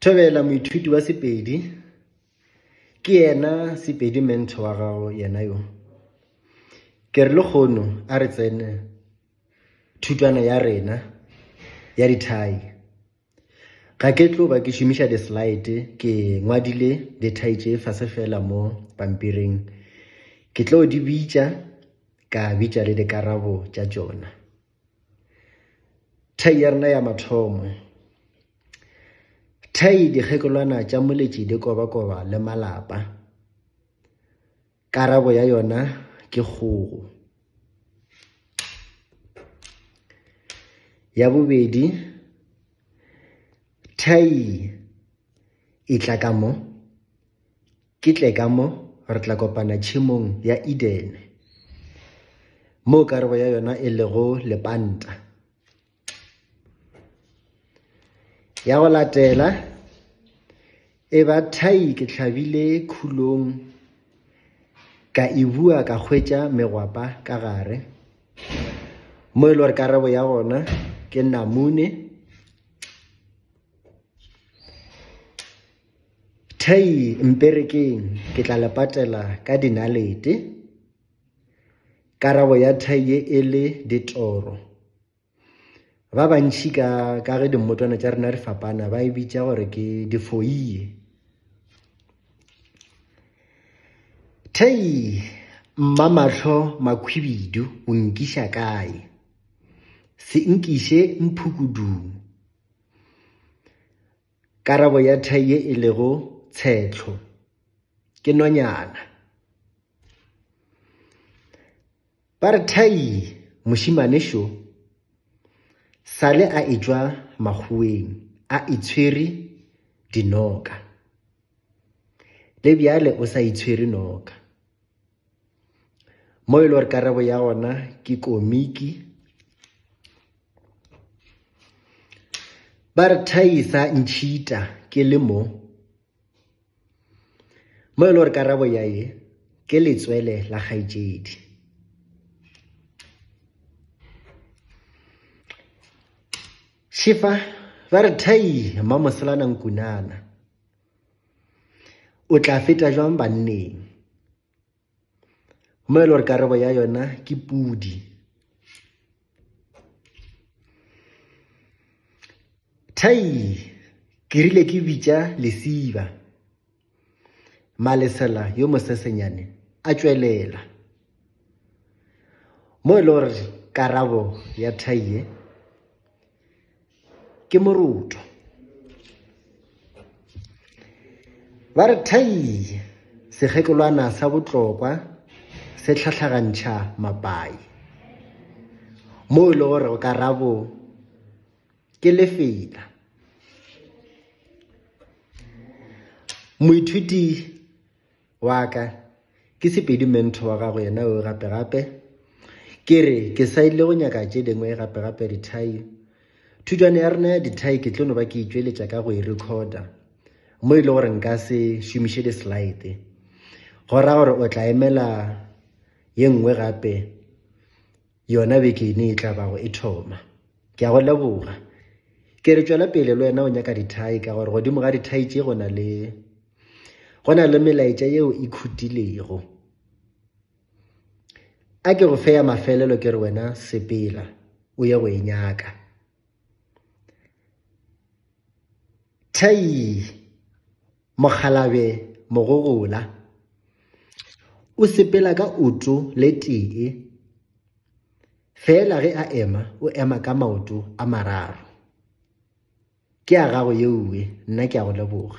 Thobela moithuti wa Sepedi ke yena Sepedi mentor wa gago yena yo. Ke re le kgono a re tsene thutwana ya rena ya dithai. Ga ke tlo ba ke šomiša di-slide ke ngwadile dithai tše fase fela mo pampiring. Ke tlo di bitša ka bitša le dikarabo tša tšona. Thai ya rena ya mathomo. Thai dikgekolwana tša moletši di koba le malapa. Karabo ya yona ke kgogo. Ya bobedi, thai e tla ka mo, ke tle ka mo, re tla kopana tšhemong ya Eden. Mo karabo ya yona e lego lepanta. Ya go latela e ba thai ke tlhabile khulong ka e bua ka hwetša megwapa ka gare. Mo e le gore karabo ya gona ke namune. Thai mperekeng ke tla lepatela ka dinalete. Karabo ya thai ye e le ditoro. Ba bantši ka ge dimmotwana tša rena re fapana ba e bitša gore ke difoie. Thai mmamahlo makhwibidu o nkiša kae? Se nkiše mphukudung. Karabo ya thai ye e lego tshetlo ke nonyana. Ba re thai mošimane šo sale a etšwa makgoweng a itshwere dinoka. Le bjale o sa itshwere noka. Mo e le gore karabo ya gona ke komiki. Ba re thai sa ntšhita ke le mo. Mo e le gore karabo ya ye ke letswele la kgaetšedi. Šifa ba re thai mmamoselana nkunana o tla feta jwang banneng. Mo e le gore karabo ya yona ke pudi. Thai ke rile ke bitša lesiba. Malesela yo mosesenyane a tšwelela. Mo e le gore karabo ya thai ye ke moroto. Ba re thai sekgekolwana sa botlokwa se tlhatlhagantšha mapai. Mo e le gore karabo ke lefela. Moithuti wa ka ke Sepedi mentor wa gago yena o gape. Ke re ke sa ile go nyaka tše dingwe gape dithai. Thutwana ya rena ya dithai ke tlo no ba ke itšweletša ka go e recorda. Mo e le gore nka se šomiše di-slide. Go ra gore o tla emela ye nngwe gape yona bekene e tla bago e thoma. Ke a go leboga. Ke re tšwela pele le wena o nyaka dithai ka gore godimo ga dithai tše go na le melaetša yeo e khutilego. A ke go fe ya mafelelo ke re wena sepela o ye go e nyaka. Thai mokgalabe mogogola o sepela ka oto le tee. Fela ge a ema o ema ka maoto a mararo. Ke a gago yeue nna ke a go leboga.